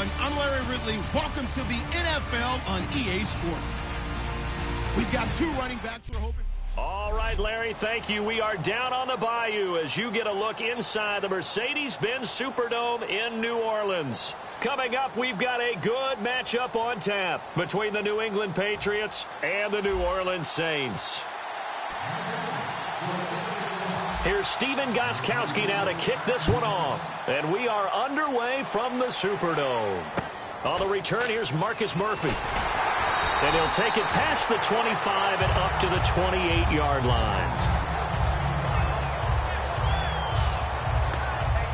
everyone. I'm Larry Ridley. Welcome to the NFL on EA Sports. We've got two running backs we're hoping. All right, Larry, thank you. We are down on the bayou as you get a look inside the Mercedes-Benz Superdome in New Orleans. Coming up, we've got a good matchup on tap between the New England Patriots and the New Orleans Saints. Here's Steven Gostkowski now to kick this one off. And we are underway from the Superdome. On the return, here's Marcus Murphy. And he'll take it past the 25 and up to the 28-yard line.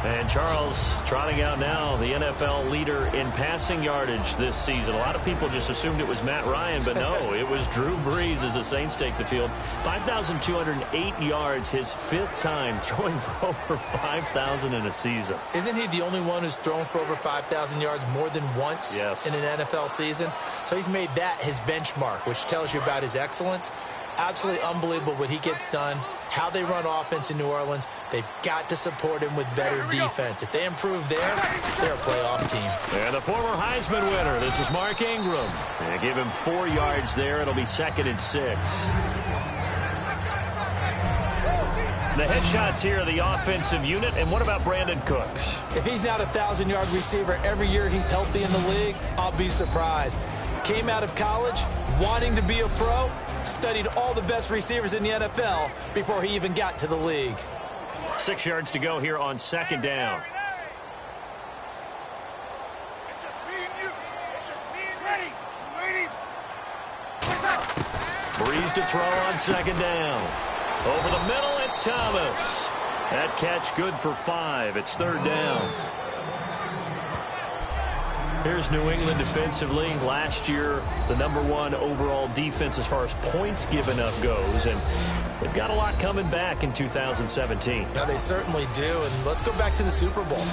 And Charles trotting out now, the NFL leader in passing yardage this season. A lot of people just assumed it was Matt Ryan, but no, it was Drew Brees as the Saints take the field. 5,208 yards, his fifth time throwing for over 5,000 in a season. Isn't he the only one who's thrown for over 5,000 yards more than once in an NFL season? So he's made that his benchmark, which tells you about his excellence. Absolutely unbelievable what he gets done, how they run offense in New Orleans. They've got to support him with better defense. If they improve there, they're a playoff team. And the former Heisman winner, this is Mark Ingram. They give him 4 yards there. It'll be 2nd and 6. The headshots here, the offensive unit. And what about Brandon Cooks? If he's not a 1,000-yard receiver every year he's healthy in the league, I'll be surprised. Came out of college wanting to be a pro, studied all the best receivers in the NFL before he even got to the league. 6 yards to go here on 2nd down. It's just me and you. It's just me and you. Ready. Breeze to throw on 2nd down. Over the middle, it's Thomas. That catch good for 5. It's 3rd down. Here's New England defensively. Last year, the #1 overall defense as far as points given up goes. And they've got a lot coming back in 2017. Now, they certainly do. And let's go back to the Super Bowl.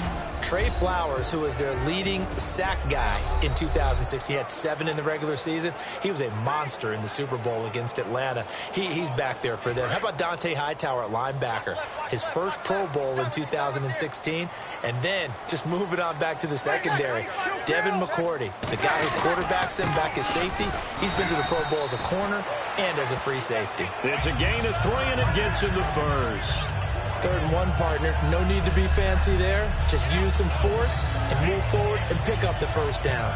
Trey Flowers, who was their leading sack guy in 2006, he had 7 in the regular season. He was a monster in the Super Bowl against Atlanta. He's back there for them. How about Dante Hightower at linebacker? His first Pro Bowl in 2016. And then just moving on back to the secondary. Devin McCourty, the guy who quarterbacks him back as safety, he's been to the Pro Bowl as a corner and as a free safety. It's a gain of 3, and it gets him to 1st. 3rd and 1, partner. No need to be fancy there. Just use some force and move forward and pick up the 1st down.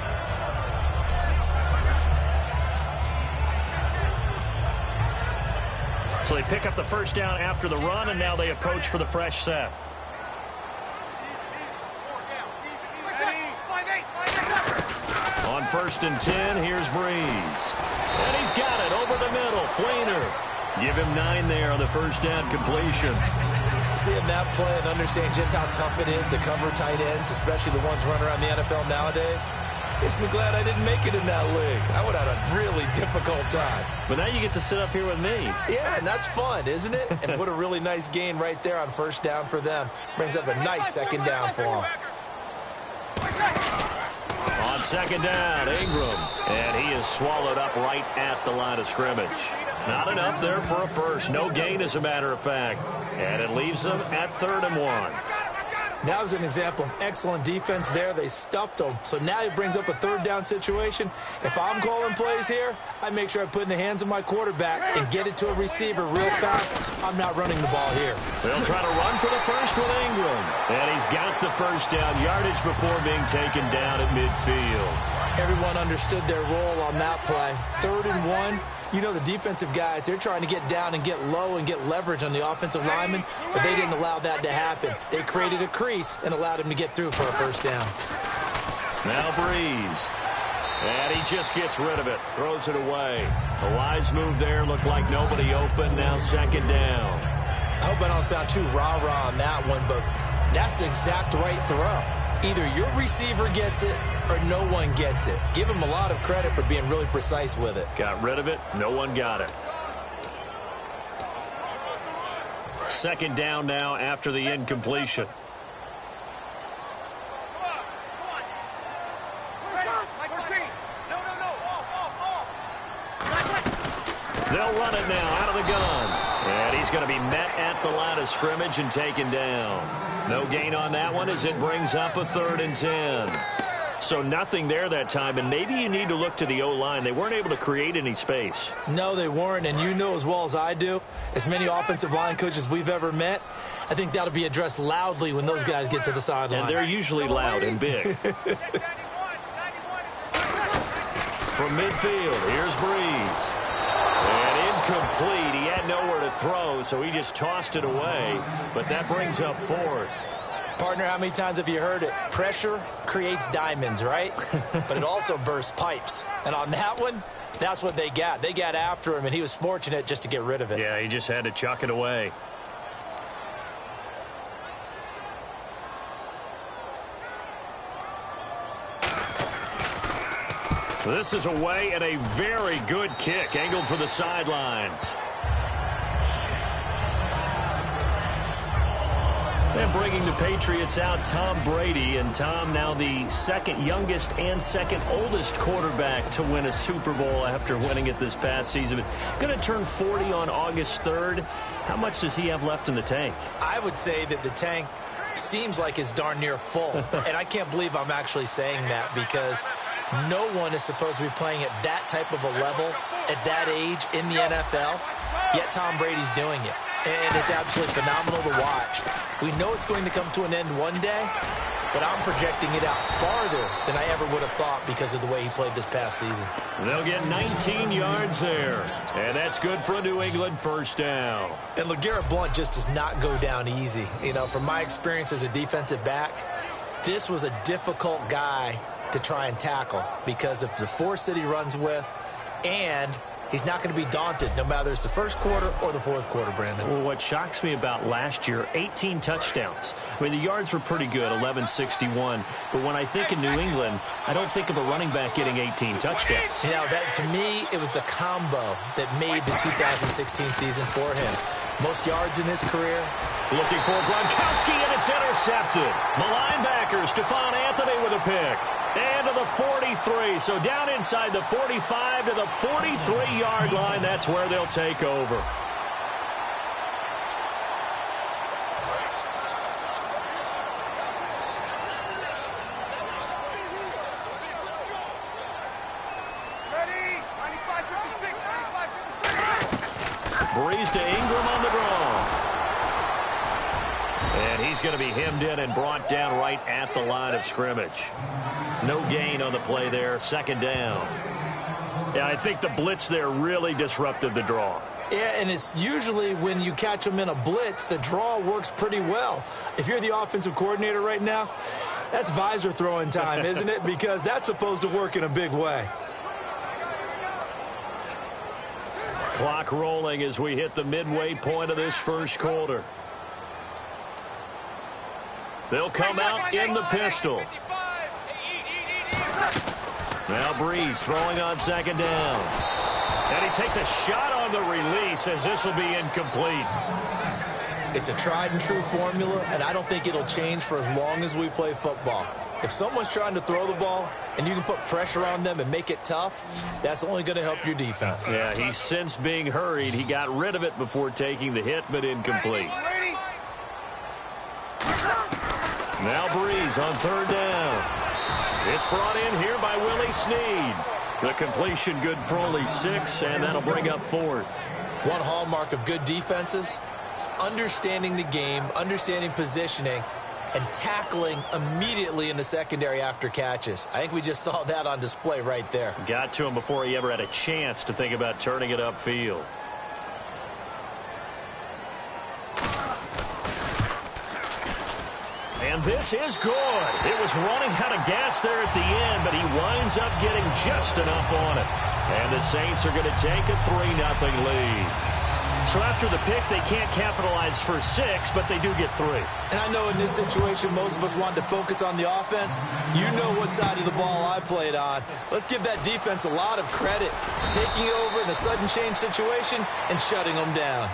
So they pick up the 1st down after the run, and now they approach for the fresh set. On 1st and 10, here's Breeze. And he's got it over the middle. Fleener. Give him 9 there on the 1st down completion. Seeing that play and understanding just how tough it is to cover tight ends, especially the ones running around the NFL nowadays, makes me glad I didn't make it in that league. I would have had a really difficult time. But now you get to sit up here with me. Yeah, and that's fun, isn't it? And what a really nice gain right there on 1st down for them. Brings up a nice 2nd down for them. On 2nd down, Ingram. And he is swallowed up right at the line of scrimmage. Not enough there for a first. No gain, as a matter of fact. And it leaves them at 3rd and 1. That was an example of excellent defense there. They stuffed them. So now it brings up a 3rd down situation. If I'm calling plays here, I make sure I put it in the hands of my quarterback and get it to a receiver real fast. I'm not running the ball here. They'll try to run for the first with Ingram. And he's got the 1st down yardage before being taken down at midfield. Everyone understood their role on that play. 3rd and 1. You know, the defensive guys, they're trying to get down and get low and get leverage on the offensive lineman, but they didn't allow that to happen. They created a crease and allowed him to get through for a 1st down. Now Breeze. And he just gets rid of it. Throws it away. A wise move there. Looked like nobody open. Now 2nd down. I hope I don't sound too rah-rah on that one, but that's the exact right throw. Either your receiver gets it or no one gets it. Give him a lot of credit for being really precise with it. Got rid of it. No one got it. 2nd down now after the incompletion. They'll run it now out of the gun. And he's going to be met at the line of scrimmage and taken down. No gain on that one as it brings up a 3rd and 10. So nothing there that time, and maybe you need to look to the O-line. They weren't able to create any space. No, they weren't, and you know as well as I do, as many offensive line coaches we've ever met, I think that'll be addressed loudly when those guys get to the sideline. And they're usually loud and big. From midfield, here's Breeze. And incomplete. He had nowhere to throw, so he just tossed it away. But that brings up fourth. Partner, how many times have you heard it? Pressure creates diamonds, right? But it also bursts pipes. And on that one, that's what they got. They got after him, and he was fortunate just to get rid of it. Yeah, he just had to chuck it away. This is away and a very good kick, angled for the sidelines. And bringing the Patriots out, Tom Brady. And Tom, now the second youngest and second oldest quarterback to win a Super Bowl after winning it this past season. Going to turn 40 on August 3rd. How much does he have left in the tank? I would say that the tank seems like it's darn near full. And I can't believe I'm actually saying that, because no one is supposed to be playing at that type of a level at that age in the NFL, yet Tom Brady's doing it. And it's absolutely phenomenal to watch. We know it's going to come to an end one day, but I'm projecting it out farther than I ever would have thought because of the way he played this past season. They'll get 19 yards there, and that's good for a New England first down. And LeGarrette Blount just does not go down easy. You know, from my experience as a defensive back, this was a difficult guy to try and tackle because of the force that he runs with, and he's not going to be daunted no matter it's the first quarter or the fourth quarter, Brandon. Well, what shocks me about last year, 18 touchdowns. I mean, the yards were pretty good, 1161. But when I think of New England, I don't think of a running back getting 18 touchdowns. Yeah, that, to me, it was the combo that made the 2016 season for him. Most yards in his career. Looking for Gronkowski, and it's intercepted. The linebacker, Stephon Anthony, with a pick. And to the 43. So down inside the 45 to the 43-yard line. That's where they'll take over. Ready? 95-56. Breeze to Ingram on the draw. And he's going to be hemmed in and brought down right at the line of scrimmage. No gain on the play there. Second down. Yeah, I think the blitz there really disrupted the draw. Yeah, and it's usually when you catch them in a blitz, the draw works pretty well. If you're the offensive coordinator right now, that's visor throwing time, isn't it? Because that's supposed to work in a big way. Clock rolling as we hit the midway point of this first quarter. They'll come out in the pistol. Now Breeze throwing on second down. And he takes a shot on the release as this will be incomplete. It's a tried and true formula, and I don't think it'll change for as long as we play football. If someone's trying to throw the ball and you can put pressure on them and make it tough, that's only going to help your defense. Yeah, he's since being hurried. He got rid of it before taking the hit, but incomplete. Now Breeze on third down. It's brought in here by Willie Snead. The completion good for only 6, and that'll bring up fourth. One hallmark of good defenses is understanding the game, understanding positioning, and tackling immediately in the secondary after catches. I think we just saw that on display right there. Got to him before he ever had a chance to think about turning it upfield. And this is good. It was running out of gas there at the end, but he winds up getting just enough on it. And the Saints are going to take a 3-0 lead. So after the pick, they can't capitalize for 6, but they do get 3. And I know in this situation, most of us wanted to focus on the offense. You know what side of the ball I played on. Let's give that defense a lot of credit. Taking over in a sudden change situation and shutting them down.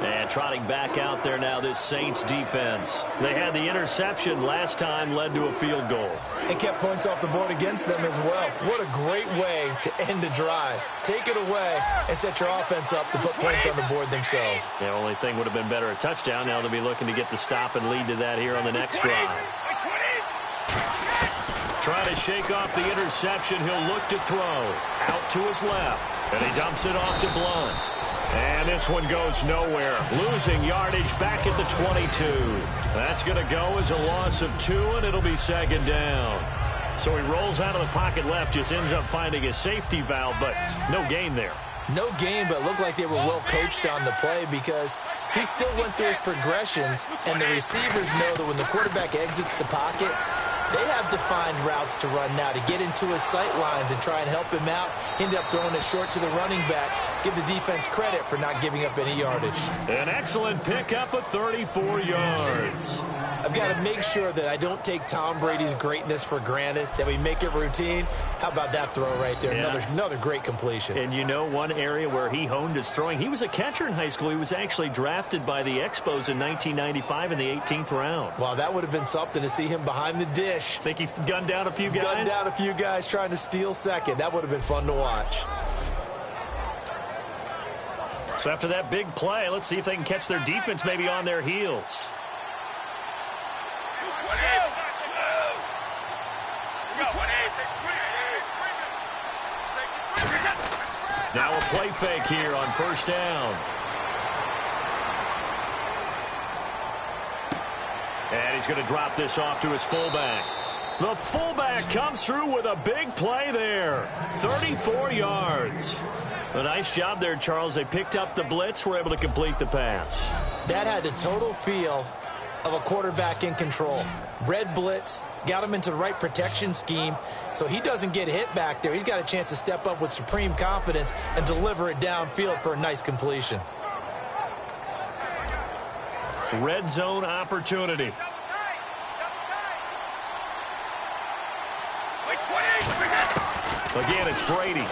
And trotting back out there now, this Saints defense. They had the interception last time, led to a field goal. And kept points off the board against them as well. What a great way to end a drive. Take it away and set your offense up to put points on the board themselves. The only thing would have been better a touchdown. Now they'll be looking to get the stop and lead to that here on the next drive. Trying to shake off the interception. He'll look to throw. Out to his left. And he dumps it off to Blunt. And this one goes nowhere. Losing yardage back at the 22. That's going to go as a loss of 2, and it'll be second down. So he rolls out of the pocket left, just ends up finding a safety valve, but no gain there. No gain, but it looked like they were well coached on the play because he still went through his progressions, and the receivers know that when the quarterback exits the pocket, they have defined routes to run now to get into his sight lines and try and help him out. He ended up throwing it short to the running back. Give the defense credit for not giving up any yardage. An excellent pickup of 34 yards. I've got to make sure that I don't take Tom Brady's greatness for granted, that we make it routine. How about that throw right there? Yeah. Another great completion. And you know one area where he honed his throwing, he was a catcher in high school. He was actually drafted by the Expos in 1995 in the 18th round. Wow, that would have been something to see him behind the dish. Think he gunned down a few guys? Gunned down a few guys trying to steal second. That would have been fun to watch. So after that big play, let's see if they can catch their defense maybe on their heels. Now a play fake here on first down. And he's going to drop this off to his fullback. The fullback comes through with a big play there. 34 yards. A nice job there, Charles. They picked up the blitz, were able to complete the pass. That had the total feel of a quarterback in control. Red blitz, got him into the right protection scheme, so he doesn't get hit back there. He's got a chance to step up with supreme confidence and deliver it downfield for a nice completion. Red zone opportunity. Again, it's Brady.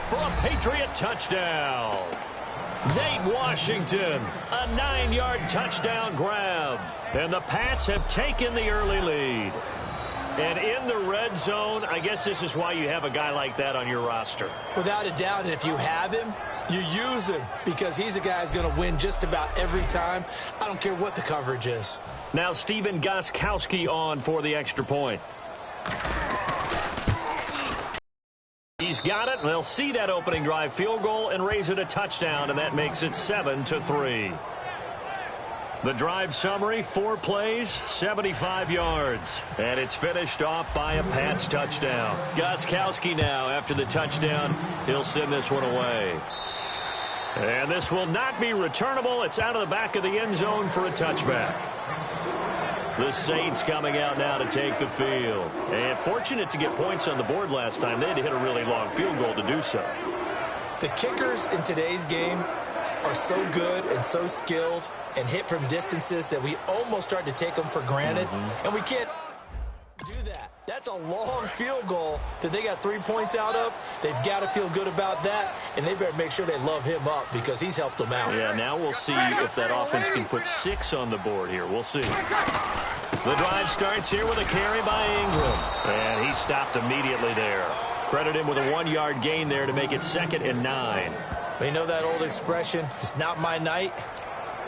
For a Patriot touchdown. Nate Washington, a 9-yard touchdown grab. And the Pats have taken the early lead. And in the red zone, I guess this is why you have a guy like that on your roster. Without a doubt, and if you have him, you use him because he's a guy who's going to win just about every time. I don't care what the coverage is. Now Stephen Gostkowski on for the extra point. He's got it, and they'll see that opening drive field goal and raise it a touchdown, and that makes it 7-3. The drive summary, 4 plays, 75 yards. And it's finished off by a Pats touchdown. Gostkowski now, after the touchdown, he'll send this one away. And this will not be returnable. It's out of the back of the end zone for a touchback. The Saints coming out now to take the field. And fortunate to get points on the board last time. They had to hit a really long field goal to do so. The kickers in today's game are so good and so skilled and hit from distances that we almost start to take them for granted. And we can't do that. That's a long field goal that they got 3 points out of. They've got to feel good about that, and they better make sure they love him up because he's helped them out. Yeah, now we'll see if that offense can put 6 on the board here. We'll see. The drive starts here with a carry by Ingram. And he stopped immediately there. Credit him with a 1-yard gain there to make it 2nd and 9. You know that old expression, it's not my night.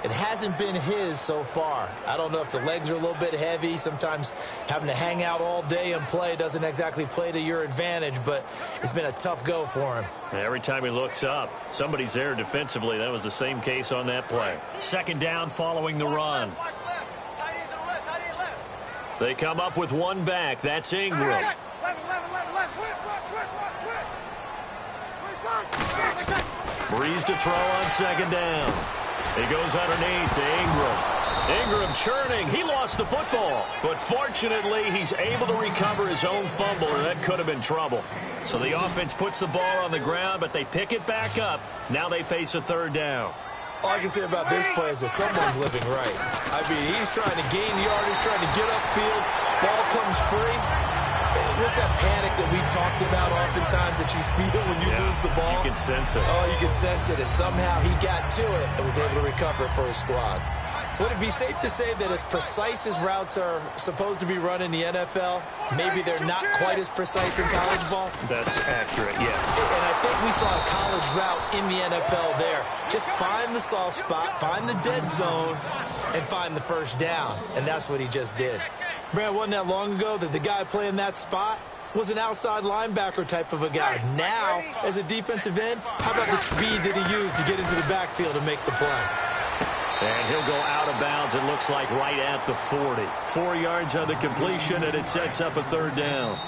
It hasn't been his so far. I don't know if the legs are a little bit heavy. Sometimes having to hang out all day and play doesn't exactly play to your advantage, but it's been a tough go for him. Every time he looks up, somebody's there defensively. That was the same case on that play. 2nd down following the run. They come up with one back. That's Ingram. Breeze to throw on 2nd down. He goes underneath to Ingram. Ingram churning. He lost the football. But fortunately, he's able to recover his own fumble, or that could have been trouble. So the offense puts the ball on the ground, but they pick it back up. Now they face a 3rd down. All I can say about this play is that someone's living right. I mean, he's trying to gain yardage, trying to get upfield. Ball comes free. What's that panic that we've talked about oftentimes that you feel when you lose the ball? You can sense it. Oh, you can sense it. And somehow he got to it and was able to recover it for his squad. Would it be safe to say that as precise as routes are supposed to be run in the NFL, maybe they're not quite as precise in college ball? That's accurate, yeah. And I think we saw a college route in the NFL there. Just find the soft spot, find the dead zone, and find the first down. And that's what he just did. Man, wasn't that long ago that the guy playing that spot was an outside linebacker type of a guy. Now, as a defensive end, how about the speed that he used to get into the backfield and make the play? And he'll go out of bounds, it looks like, right at the 40. 4 yards on the completion, and it sets up a third down.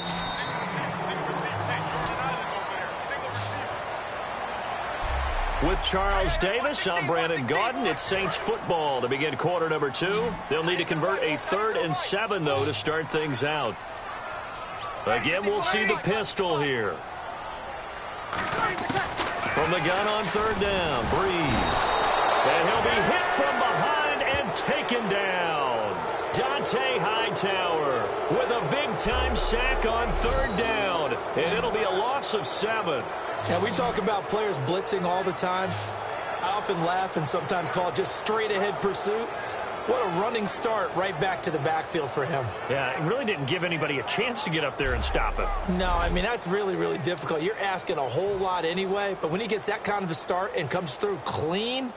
With Charles Davis, I'm Brandon Gaudin. It's Saints football to begin quarter number 2. They'll need to convert a 3rd and 7, though, to start things out. Again, we'll see the pistol here. From the gun on 3rd down, Breeze. And he'll be hit from behind and taken down. Dante Hightower with a big-time sack on 3rd down. And it'll be a loss of 7. And we talk about players blitzing all the time. I often laugh and sometimes call it just straight-ahead pursuit. What a running start right back to the backfield for him. Yeah, it really didn't give anybody a chance to get up there and stop him. No, I mean, that's really, really difficult. You're asking a whole lot anyway, but when he gets that kind of a start and comes through clean,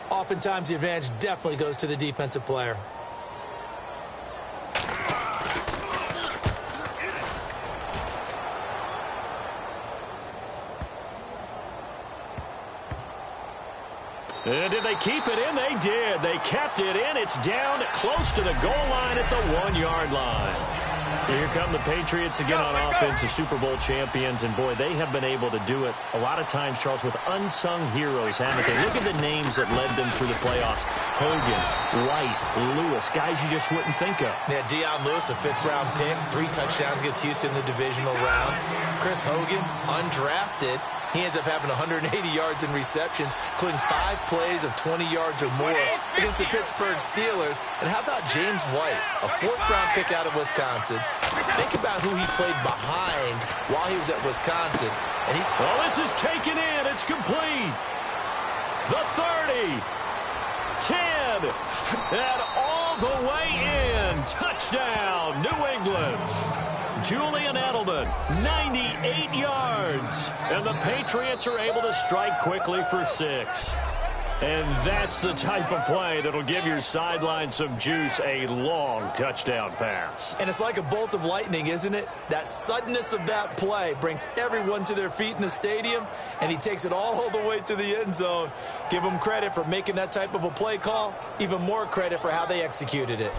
oftentimes the advantage definitely goes to the defensive player. And did they keep it in? They did. They kept it in. It's down close to the goal line at the 1-yard line. Here come the Patriots again on offense, the Super Bowl champions. And, boy, they have been able to do it a lot of times, Charles, with unsung heroes, haven't they? Look at the names that led them through the playoffs. Hogan, White, Lewis, guys you just wouldn't think of. Yeah, Deion Lewis, a 5th-round pick, 3 touchdowns against Houston in the divisional round. Chris Hogan, undrafted. He ends up having 180 yards in receptions, including 5 plays of 20 yards or more against the Pittsburgh Steelers. And how about James White, a 4th-round pick out of Wisconsin? Think about who he played behind while he was at Wisconsin. And well, this is taken in. It's complete. The 30, 10, and all the way in. Touchdown, New England. Julian Edelman, 98 yards. And the Patriots are able to strike quickly for 6. And that's the type of play that'll give your sideline some juice, a long touchdown pass. And it's like a bolt of lightning, isn't it? That suddenness of that play brings everyone to their feet in the stadium, and he takes it all the way to the end zone. Give him credit for making that type of a play call, even more credit for how they executed it.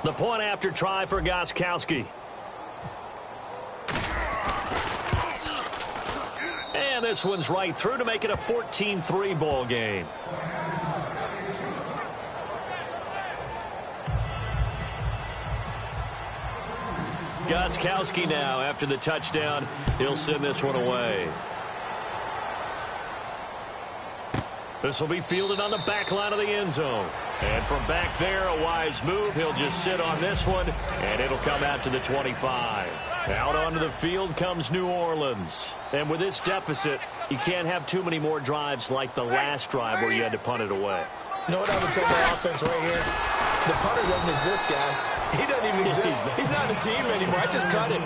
The point after try for Gostkowski. And this one's right through to make it a 14-3 ball game. Gostkowski now after the touchdown. He'll send this one away. This will be fielded on the back line of the end zone. And from back there, a wise move. He'll just sit on this one, and it'll come out to the 25. Out onto the field comes New Orleans. And with this deficit, you can't have too many more drives like the last drive where you had to punt it away. You know what I would tell my offense right here? The punter doesn't exist, guys. He doesn't even exist. He's not a team anymore. I just cut him.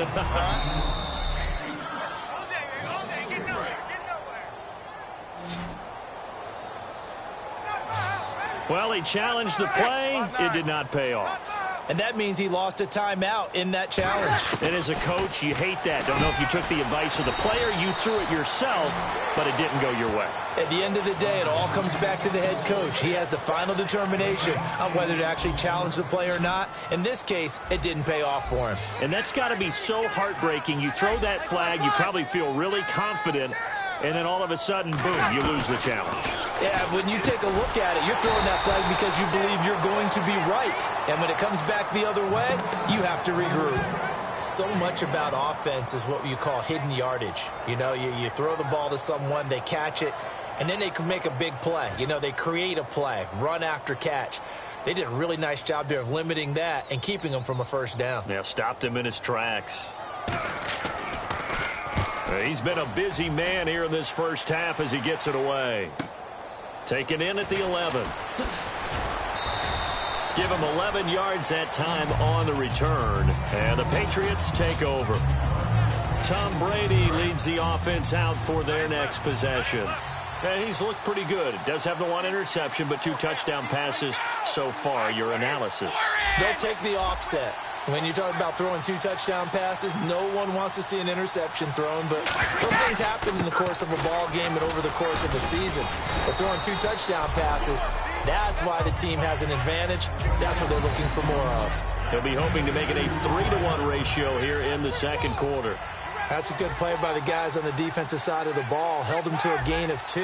Well, he challenged the play. It did not pay off. And that means he lost a timeout in that challenge. And as a coach, you hate that. Don't know if you took the advice of the player, you threw it yourself, but it didn't go your way. At the end of the day, it all comes back to the head coach. He has the final determination on whether to actually challenge the play or not. In this case, it didn't pay off for him. And that's got to be so heartbreaking. You throw that flag, you probably feel really confident, and then all of a sudden, boom, you lose the challenge. Yeah, when you take a look at it, you're throwing that flag because you believe you're going to be right. And when it comes back the other way, you have to regroup. So much about offense is what you call hidden yardage. You know, you throw the ball to someone, they catch it, and then they can make a big play. You know, they create a play, run after catch. They did a really nice job there of limiting that and keeping him from a first down. Yeah, stopped him in his tracks. He's been a busy man here in this first half as he gets it away. Taken in at the 11. Give him 11 yards that time on the return. And the Patriots take over. Tom Brady leads the offense out for their next possession. And he's looked pretty good. Does have the one interception, but 2 touchdown passes so far. Your analysis. They'll take the offset. When you talk about throwing 2 touchdown passes, no one wants to see an interception thrown, but those things happen in the course of a ball game and over the course of a season. But throwing 2 touchdown passes, that's why the team has an advantage. That's what they're looking for more of. He'll be hoping to make it a 3-to-1 ratio here in the second quarter. That's a good play by the guys on the defensive side of the ball. Held him to a gain of 2,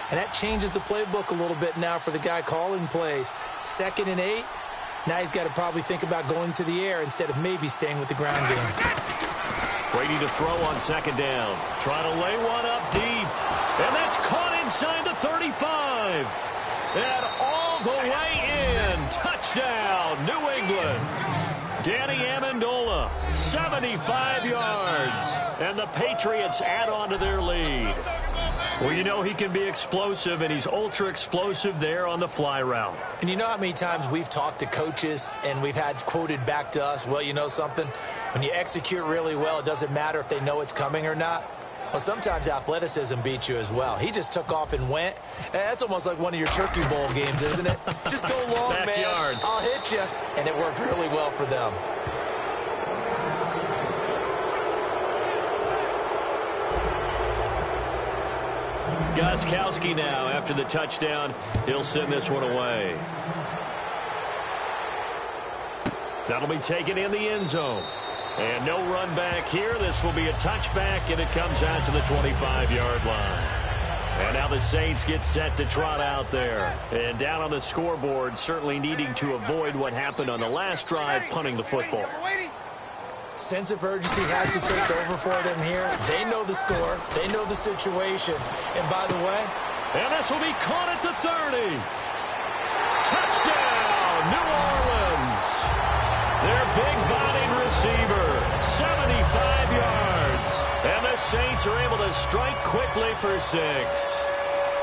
and that changes the playbook a little bit now for the guy calling plays. 2nd and 8. Now he's got to probably think about going to the air instead of maybe staying with the ground game. Brady to throw on 2nd down. Trying to lay one up deep. And that's caught inside the 35. And all the way in. Touchdown, New England. Danny Amendola, 75 yards. And the Patriots add on to their lead. Well, you know he can be explosive, and he's ultra-explosive there on the fly route. And you know how many times we've talked to coaches and we've had quoted back to us, well, you know something? When you execute really well, it doesn't matter if they know it's coming or not. Well, sometimes athleticism beats you as well. He just took off and went. That's almost like one of your Turkey Bowl games, isn't it? Just go long, Backyard. man. I'll hit you. And it worked really well for them. Gostkowski now, after the touchdown, he'll send this one away. That'll be taken in the end zone. And no run back here. This will be a touchback, and it comes out to the 25-yard line. And now the Saints get set to trot out there. And down on the scoreboard, certainly needing to avoid what happened on the last drive, punting the football. Sense of urgency has to take over for them here. They know the score. They know the situation. And by the way, and this will be caught at the 30. Touchdown, New Orleans. Their big-bodied receiver, 75 yards. And the Saints are able to strike quickly for 6.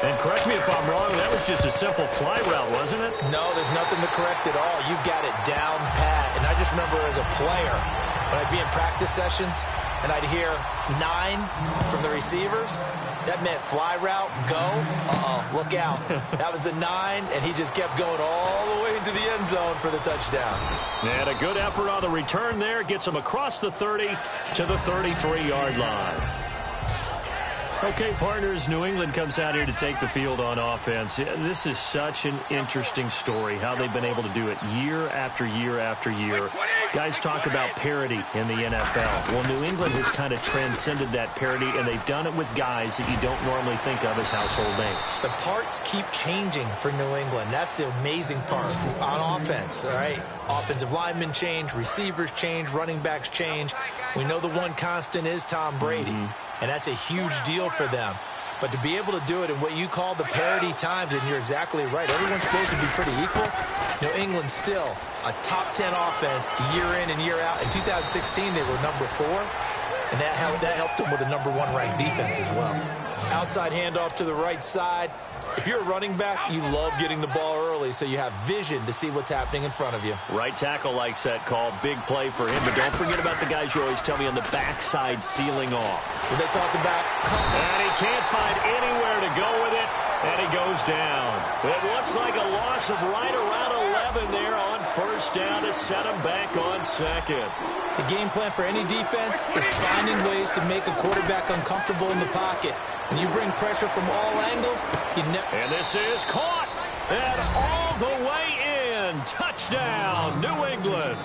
And correct me if I'm wrong, that was just a simple fly route, wasn't it? No, there's nothing to correct at all. You've got it down pat. And I just remember as a player, when I'd be in practice sessions and I'd hear 9 from the receivers, that meant fly route, go, look out. That was the 9, and he just kept going all the way into the end zone for the touchdown. And a good effort on the return there. Gets him across the 30 to the 33-yard line. Okay, partners, New England comes out here to take the field on offense. This is such an interesting story, how they've been able to do it year after year after year. Guys talk about parity in the NFL. Well, New England has kind of transcended that parity, and they've done it with guys that you don't normally think of as household names. The parts keep changing for New England. That's the amazing part on offense, all right? Offensive linemen change, receivers change, running backs change. We know the one constant is Tom Brady. And that's a huge deal for them. But to be able to do it in what you call the parity times, and you're exactly right, everyone's supposed to be pretty equal. New England still a top 10 offense year in and year out. In 2016, they were number 4. And that helped them with a number 1 ranked defense as well. Outside handoff to the right side. If you're a running back, you love getting the ball early so you have vision to see what's happening in front of you. Right tackle likes that call. Big play for him. But don't forget about the guys you always tell me on the backside sealing off. When they talk about... And he can't find anywhere to go with it. And he goes down. It looks like a loss of right around 11 there on first down to set him back on second. The game plan for any defense is finding ways to make a quarterback uncomfortable in the pocket. When you bring pressure from all angles, you never... And this is caught. And all the way in. Touchdown, New England.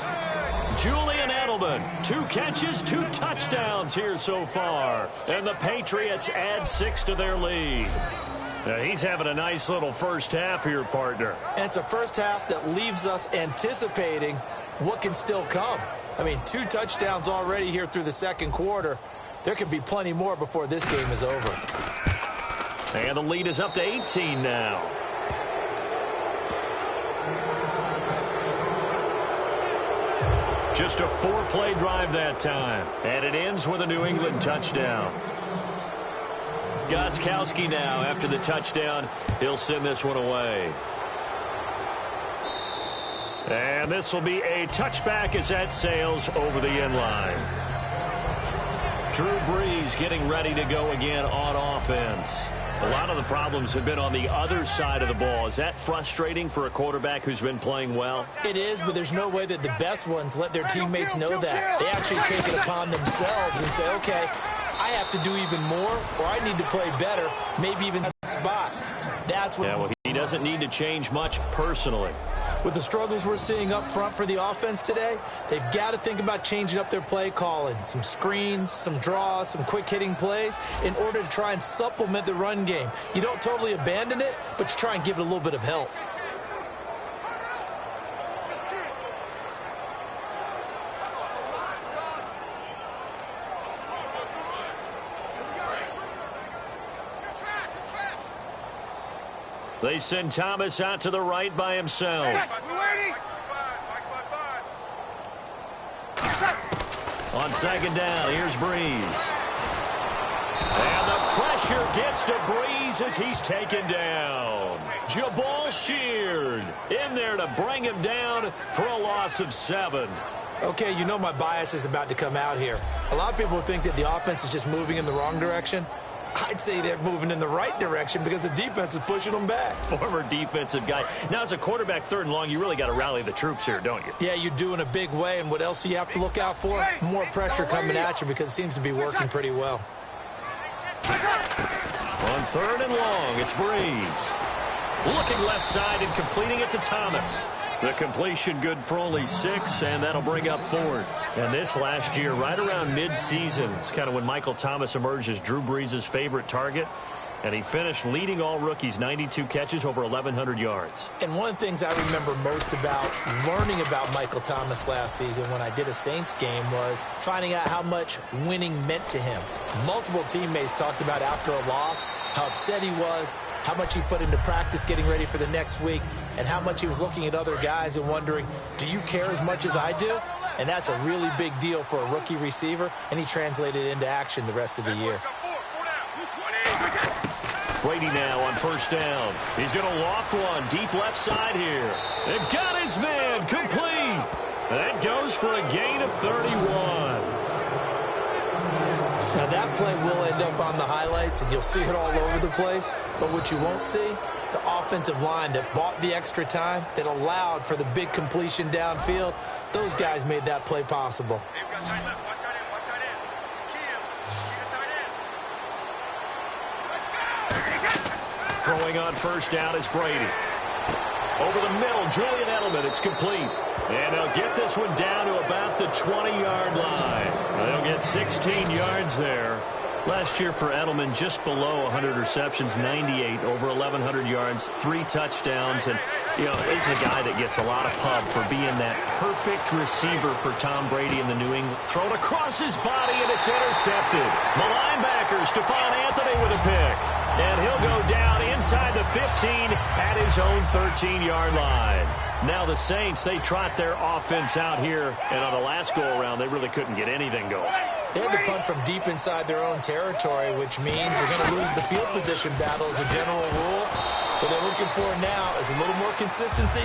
Julian Edelman, 2 catches, 2 touchdowns here so far. And the Patriots add 6 to their lead. Now, he's having a nice little first half here, partner. And it's a first half that leaves us anticipating what can still come. I mean, 2 touchdowns already here through the second quarter. There could be plenty more before this game is over. And the lead is up to 18 now. Just a 4-play drive that time. And it ends with a New England touchdown. Gostkowski now, after the touchdown, he'll send this one away. And this will be a touchback as that sails over the end line. Drew Brees getting ready to go again on offense. A lot of the problems have been on the other side of the ball. Is that frustrating for a quarterback who's been playing well? It is, but there's no way that the best ones let their teammates know that. They actually take it upon themselves and say, okay, I have to do even more, or I need to play better, maybe even that spot. That's what. Yeah, well, he doesn't need to change much personally. With the struggles we're seeing up front for the offense today, they've got to think about changing up their play calling. Some screens, some draws, some quick-hitting plays in order to try and supplement the run game. You don't totally abandon it, but you try and give it a little bit of help. They send Thomas out to the right by himself. On second down, here's Brees. And the pressure gets to Brees as he's taken down. Jabal Sheard in there to bring him down for a loss of 7. Okay, you know my bias is about to come out here. A lot of people think that the offense is just moving in the wrong direction. I'd say they're moving in the right direction because the defense is pushing them back. Former defensive guy. Now, as a quarterback, 3rd and long, you really got to rally the troops here, don't you? Yeah, you do in a big way. And what else do you have to look out for? More pressure coming at you because it seems to be working pretty well. On 3rd and long, it's Brees. Looking left side and completing it to Thomas. The completion good for only 6, and that'll bring up 4th. And this last year, right around mid-season, it's kind of when Michael Thomas emerged as Drew Brees' favorite target. And he finished leading all rookies, 92 catches, over 1,100 yards. And one of the things I remember most about learning about Michael Thomas last season when I did a Saints game was finding out how much winning meant to him. Multiple teammates talked about after a loss how upset he was, how much he put into practice getting ready for the next week, and how much he was looking at other guys and wondering, do you care as much as I do? And that's a really big deal for a rookie receiver, and he translated it into action the rest of the year. Brady now on 1st down. He's going to loft one deep left side here. And got his man complete. That goes for a gain of 31. Now that play will end up on the highlights, and you'll see it all over the place. But what you won't see, the offensive line that bought the extra time, that allowed for the big completion downfield, those guys made that play possible. Throwing on 1st down is Brady. Over the middle, Julian Edelman, it's complete. And they'll get this one down to about the 20-yard line. They'll get 16 yards there. Last year for Edelman, just below 100 receptions, 98, over 1,100 yards, 3 touchdowns. And, you know, this is a guy that gets a lot of pub for being that perfect receiver for Tom Brady in the New England. Thrown across his body, and it's intercepted. The linebacker, Stephon Anthony with a pick. And he'll go down inside the 15 at his own 13-yard line. Now the Saints, they trot their offense out here. And on the last go-around, they really couldn't get anything going. They had to punt from deep inside their own territory, which means they're going to lose the field position battle as a general rule. What they're looking for now is a little more consistency,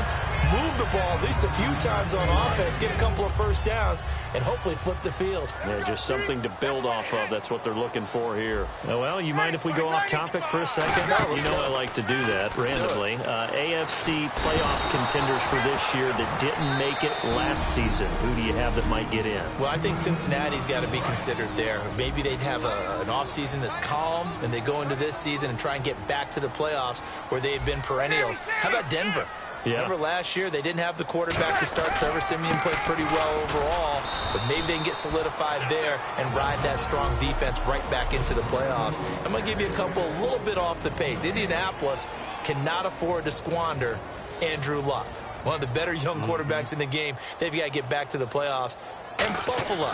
move the ball at least a few times on offense, get a couple of 1st downs, and hopefully flip the field. Yeah, just something to build off of. That's what they're looking for here. Well, you mind if we go off topic for a second? No, you know I like to do that randomly. AFC playoff contenders for this year that didn't make it last season. Who do you have that might get in? Well, I think Cincinnati's got to be considered there. Maybe they'd have an offseason that's calm, and they go into this season and try and get back to the playoffs where they've been perennials. How about Denver? Yeah. Remember last year, they didn't have the quarterback to start. Trevor Siemian played pretty well overall, but maybe they can get solidified there and ride that strong defense right back into the playoffs. I'm going to give you a couple a little bit off the pace. Indianapolis cannot afford to squander Andrew Luck, one of the better young quarterbacks in the game. They've got to get back to the playoffs. And Buffalo,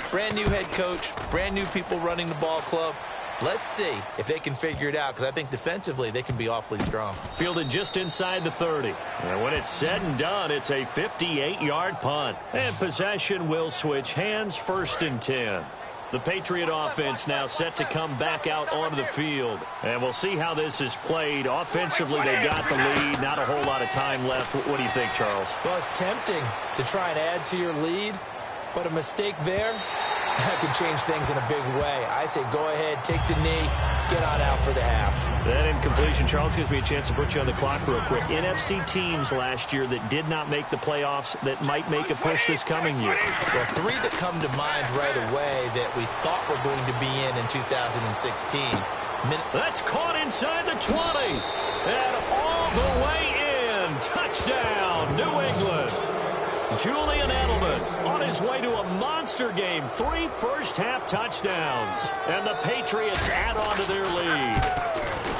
brand new head coach, brand new people running the ball club. Let's see if they can figure it out, because I think defensively they can be awfully strong. Fielded just inside the 30. And when it's said and done, it's a 58-yard punt. And possession will switch hands, 1st and 10. The Patriot offense now set to come back out onto the field. And we'll see how this is played. Offensively, they got the lead. Not a whole lot of time left. What do you think, Charles? Well, it's tempting to try and add to your lead, but a mistake there, that could change things in a big way. I say go ahead, take the knee, get on out for the half. That incompletion, Charles, gives me a chance to put you on the clock real quick. NFC teams last year that did not make the playoffs that might make a push this coming year. Well, 3 that come to mind right away that we thought were going to be in 2016. That's caught inside the 20. And all the way in. Touchdown, New England. Julian Edelman on his way to a monster game. 3 first-half touchdowns. And the Patriots add on to their lead.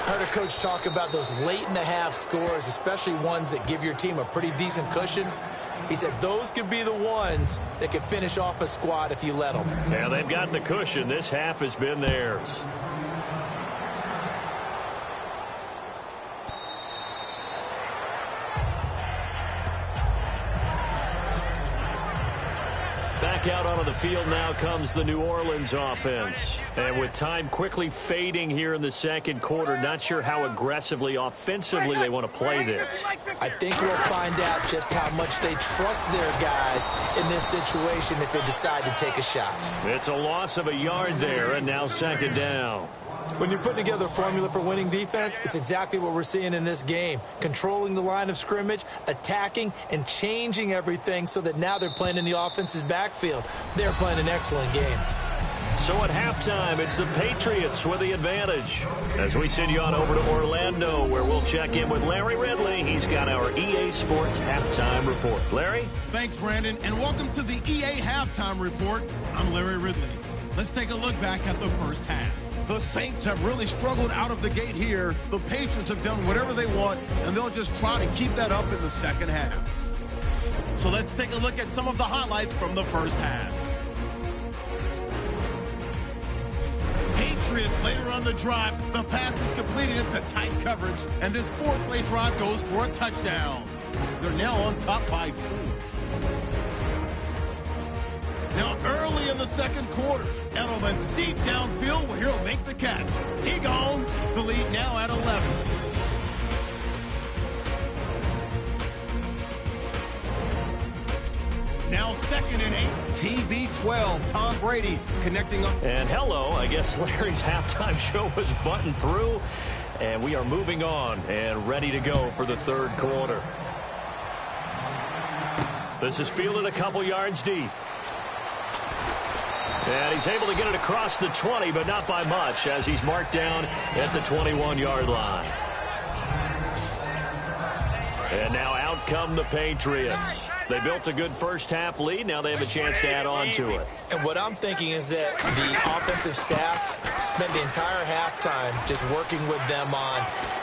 Heard a coach talk about those late-in-the-half scores, especially ones that give your team a pretty decent cushion. He said those could be the ones that could finish off a squad if you let them. Yeah, they've got the cushion. This half has been theirs. Back out onto the field now comes the New Orleans offense. And with time quickly fading here in the second quarter, not sure how aggressively, offensively they want to play this. I think we'll find out just how much they trust their guys in this situation if they decide to take a shot. It's a loss of a yard there, and now 2nd down. When you're putting together a formula for winning defense, it's exactly what we're seeing in this game. Controlling the line of scrimmage, attacking, and changing everything so that now they're playing in the offense's backfield. They're playing an excellent game. So at halftime, it's the Patriots with the advantage. As we send you on over to Orlando, where we'll check in with Larry Ridley. He's got our EA Sports Halftime Report. Larry? Thanks, Brandon, and welcome to the EA Halftime Report. I'm Larry Ridley. Let's take a look back at the first half. The Saints have really struggled out of the gate here. The Patriots have done whatever they want, and they'll just try to keep that up in the second half. So let's take a look at some of the highlights from the first half. Patriots later on the drive. The pass is completed into tight coverage, and this 4-play drive goes for a touchdown. They're now on top by 4. Now early in the second quarter, Edelman's deep downfield where he'll make the catch. He gone. The lead now at 11. Now 2nd and 8. TB12. Tom Brady connecting up. And hello, I guess Larry's halftime show was buttoned through. And we are moving on and ready to go for the third quarter. This is fielded a couple yards deep. And he's able to get it across the 20, but not by much, as he's marked down at the 21-yard line. And now out come the Patriots. They built a good first-half lead. Now they have a chance to add on to it. And what I'm thinking is that the offensive staff spent the entire halftime just working with them on,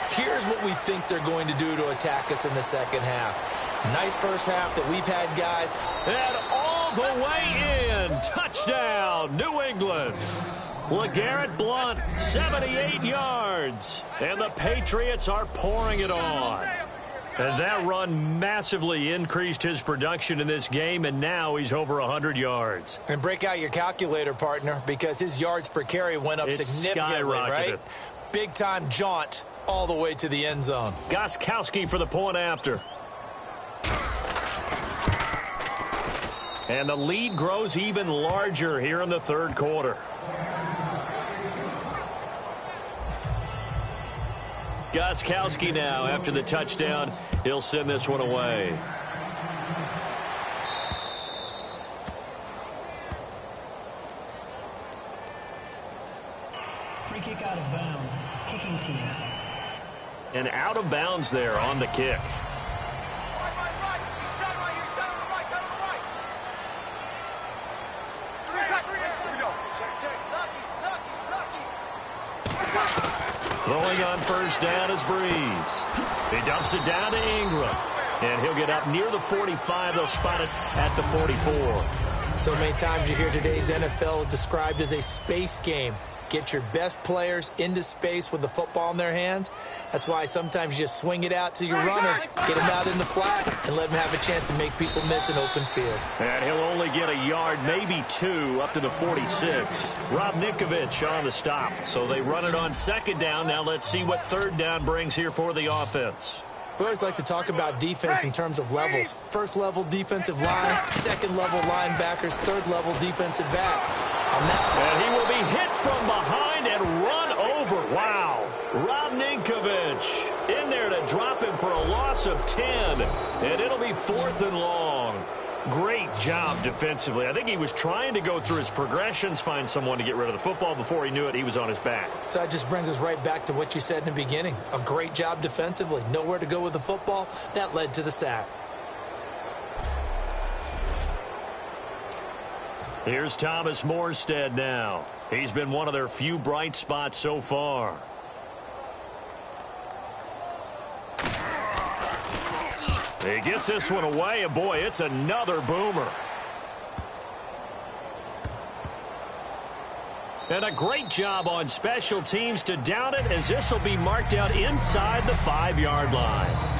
here's what we think they're going to do to attack us in the second half. Nice first half that we've had, guys. And all the way in. Touchdown, New England. LeGarrette Blount, 78 yards. And the Patriots are pouring it on. And that run massively increased his production in this game, and now he's over 100 yards. And break out your calculator, partner, because his yards per carry went up significantly, right? Big-time jaunt all the way to the end zone. Gostkowski for the point after. And the lead grows even larger here in the third quarter. Gostkowski now, after the touchdown, he'll send this one away. Free kick out of bounds. Kicking team. And out of bounds there on the kick. Throwing on first down is Breeze. He dumps it down to Ingram. And he'll get up near the 45. They'll spot it at the 44. So many times you hear today's NFL described as a space game. Get your best players into space with the football in their hands. That's why sometimes you just swing it out to your runner, get him out in the flat, and let him have a chance to make people miss an open field. And he'll only get a yard, maybe 2, up to the 46. Rob Ninkovich on the stop. So they run it on second down. Now let's see what third down brings here for the offense. We always like to talk about defense in terms of levels. First level defensive line, second level linebackers, third level defensive backs. And he will be hit from behind and run over. Wow. Rob Ninkovich in there to drop him for a loss of 10. And it'll be 4th and long. Great job defensively. I think he was trying to go through his progressions, find someone to get rid of the football. Before he knew it, he was on his back. So that just brings us right back to what you said in the beginning. A great job defensively. Nowhere to go with the football. That led to the sack. Here's Thomas Morstead now. He's been one of their few bright spots so far. He gets this one away, and boy, it's another boomer. And a great job on special teams to down it, as this will be marked out inside the 5-yard line.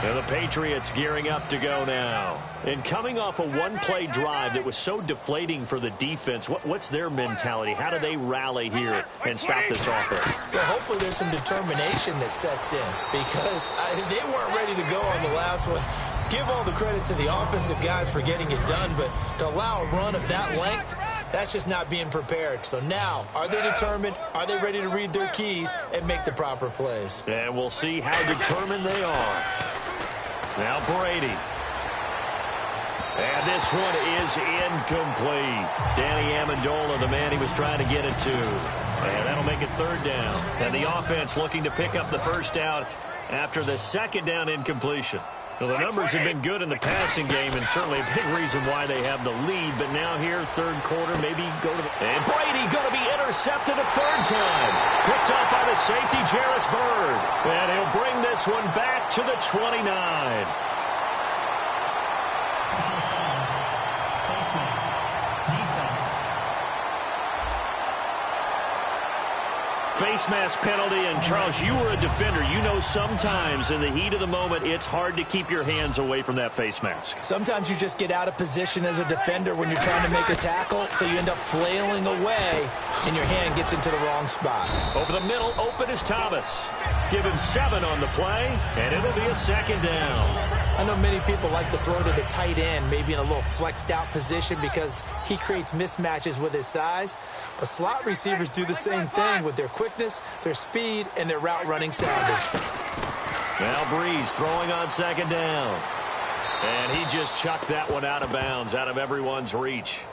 And the Patriots gearing up to go now. And coming off a one-play drive that was so deflating for the defense, what's their mentality? How do they rally here and stop this offense? Well, hopefully there's some determination that sets in, because they weren't ready to go on the last one. Give all the credit to the offensive guys for getting it done, but to allow a run of that length, that's just not being prepared. So now, are they determined? Are they ready to read their keys and make the proper plays? And we'll see how determined they are. Now Brady. And this one is incomplete. Danny Amendola, the man he was trying to get it to. And that'll make it 3rd down. And the offense looking to pick up the 1st down after the 2nd down incompletion. Well, the numbers have been good in the passing game, and certainly a big reason why they have the lead. But now here, 3rd quarter, maybe go to the... And Brady going to be intercepted a 3rd time. Picked up by the safety, Jarris Byrd. And he'll bring this one back to the 29. Face mask penalty, and Charles, you were a defender. You know sometimes in the heat of the moment, it's hard to keep your hands away from that face mask. Sometimes you just get out of position as a defender when you're trying to make a tackle, so you end up flailing away, and your hand gets into the wrong spot. Over the middle, open is Thomas. Give him 7 on the play, and it'll be a 2nd down. I know many people like to throw to the tight end, maybe in a little flexed out position because he creates mismatches with his size. But slot receivers do the same thing with their quickness, their speed, and their route running savvy. Now Breeze throwing on 2nd down. And he just chucked that one out of bounds, out of everyone's reach.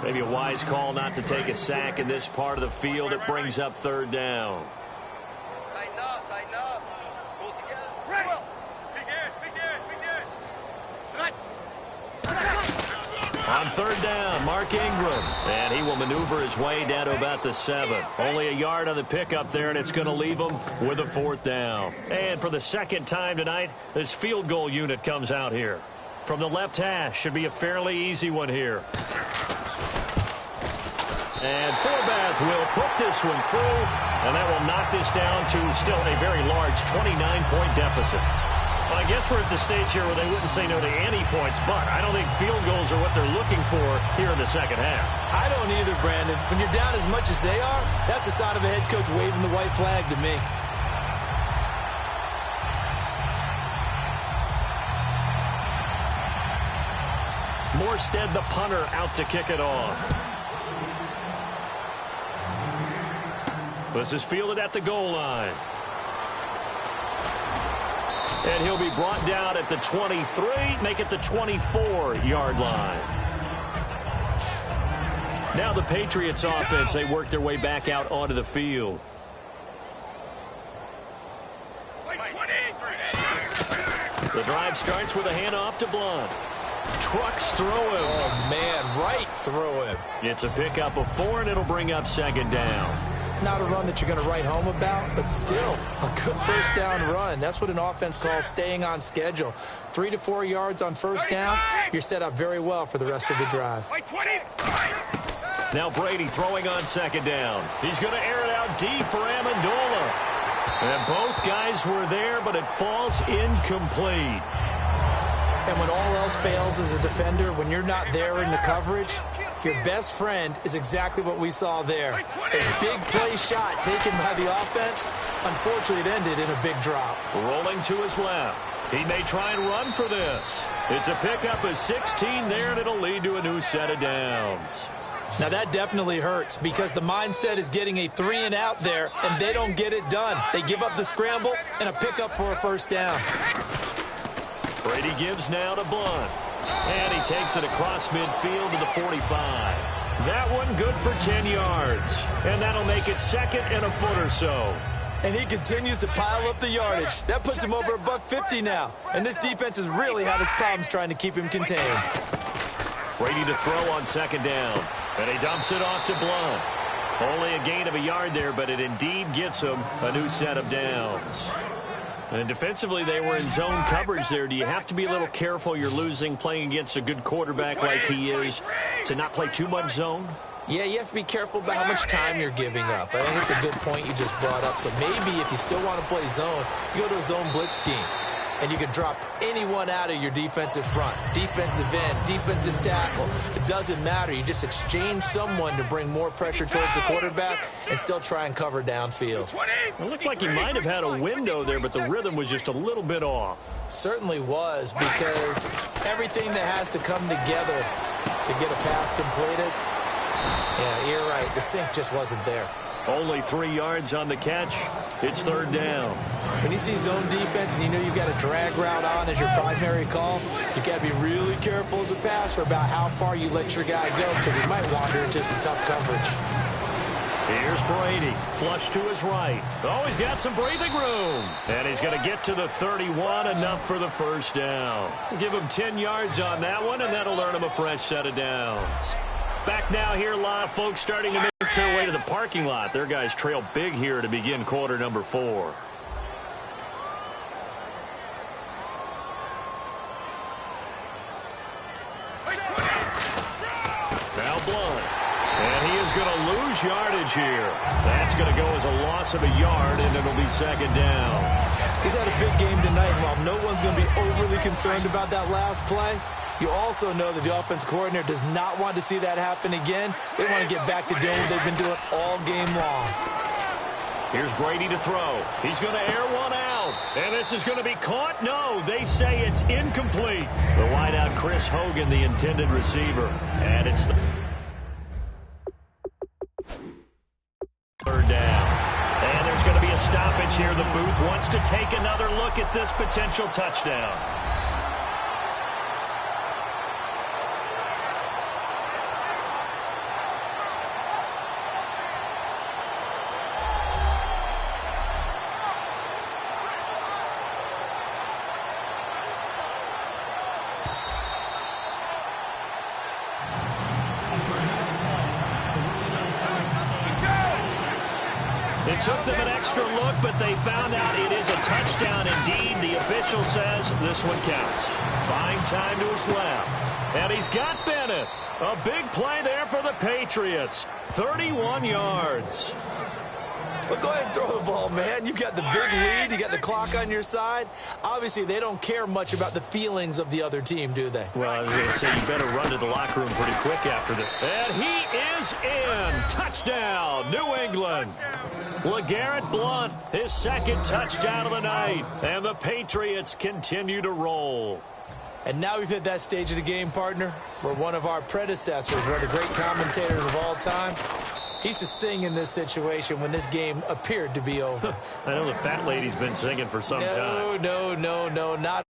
Maybe a wise call not to take a sack in this part of the field. It brings up 3rd down. Tighten up, tighten up. Pull together. Ready. On 3rd down, Mark Ingram. And he will maneuver his way down to about the 7. Only a yard on the pickup there, and it's going to leave him with a 4th down. And for the 2nd time tonight, this field goal unit comes out here. From the left hash, should be a fairly easy one here. And Forbath will put this one through, and that will knock this down to still a very large 29-point deficit. Well, I guess we're at the stage here where they wouldn't say no to any points, but I don't think field goals are what they're looking for here in the 2nd half. I don't either, Brandon. When you're down as much as they are, that's the sign of a head coach waving the white flag to me. Morstead, the punter, out to kick it off. This is fielded at the goal line. And he'll be brought down at the 23, make it the 24-yard line. Now the Patriots offense, they work their way back out onto the field. The drive starts with a handoff to Blunt. Trucks through him. Oh, man, right through him. It's a pickup of 4, and it'll bring up 2nd down. Not a run that you're going to write home about, but still a good 1st down run. That's what an offense calls staying on schedule. 3 to 4 yards on 1st down, you're set up very well for the rest of the drive. Now Brady throwing on second down. He's going to air it out deep for Amendola. And both guys were there, but it falls incomplete. And when all else fails as a defender, when you're not there in the coverage, your best friend is exactly what we saw there. A big play shot taken by the offense. Unfortunately, it ended in a big drop. Rolling to his left. He may try and run for this. It's a pickup of 16 there, and it'll lead to a new set of downs. Now, that definitely hurts because the mindset is getting a 3-and-out there, and they don't get it done. They give up the scramble and a pickup for a first down. Brady gives now to Blunt. And he takes it across midfield to the 45. That one good for 10 yards. And that'll make it second and a foot or so. And he continues to pile up the yardage. That puts him over $150 now. And this defense has really had its problems trying to keep him contained. Brady to throw on second down. And he dumps it off to Blunt. Only a gain of a yard there, but it indeed gets him a new set of downs. And defensively, they were in zone coverage there. Do you have to be a little careful you're losing playing against a good quarterback like he is to not play too much zone? Yeah, you have to be careful about how much time you're giving up. I think it's a good point you just brought up. So maybe if you still want to play zone, you go to a zone blitz scheme. And you can drop anyone out of your defensive front. Defensive end, defensive tackle. It doesn't matter. You just exchange someone to bring more pressure towards the quarterback and still try and cover downfield. It looked like he might have had a window there, but the rhythm was just a little bit off. Certainly was, because everything that has to come together to get a pass completed, yeah, you're right. The sink just wasn't there. Only 3 yards on the catch. It's third down. When you see zone defense and you know you've got a drag route on as your primary call, you got to be really careful as a passer about how far you let your guy go because he might wander into some tough coverage. Here's Brady, flush to his right. Oh, he's got some breathing room. And he's going to get to the 31, enough for the first down. Give him 10 yards on that one, and that'll earn him a fresh set of downs. Back now here, a lot of folks starting to make their way to the parking lot. Their guys trail big here to begin quarter number 4. Now Blunt. And he is going to lose yardage here. That's going to go as a loss of a yard, and it'll be second down. He's had a big game tonight, While no one's going to be overly concerned about that last play, you also know that the offense coordinator does not want to see that happen again. They want to get back to doing what they've been doing all game long. Here's Brady to throw. He's going to air one out. And this is going to be caught. No, they say it's incomplete. The wideout, Chris Hogan, the intended receiver. And it's the third down. And there's going to be a stoppage here. The booth wants to take another look at this potential touchdown. It took them an extra look, but they found out it is a touchdown indeed. The official says this one counts. Buying time to his left. And he's got Bennett. A big play there for the Patriots. 31 yards. Well, go ahead and throw the ball, man. You've got the big lead. You got the clock on your side. Obviously, they don't care much about the feelings of the other team, do they? Well, I was going to say, you better run to the locker room pretty quick after this. And he is in. Touchdown, New England. LeGarrette Blount, his second touchdown of the night. And the Patriots continue to roll. And now we've hit that stage of the game, partner, where one of our predecessors, one of the great commentators of all time, he used to sing in this situation when this game appeared to be over. I know the fat lady's been singing for some time. No, not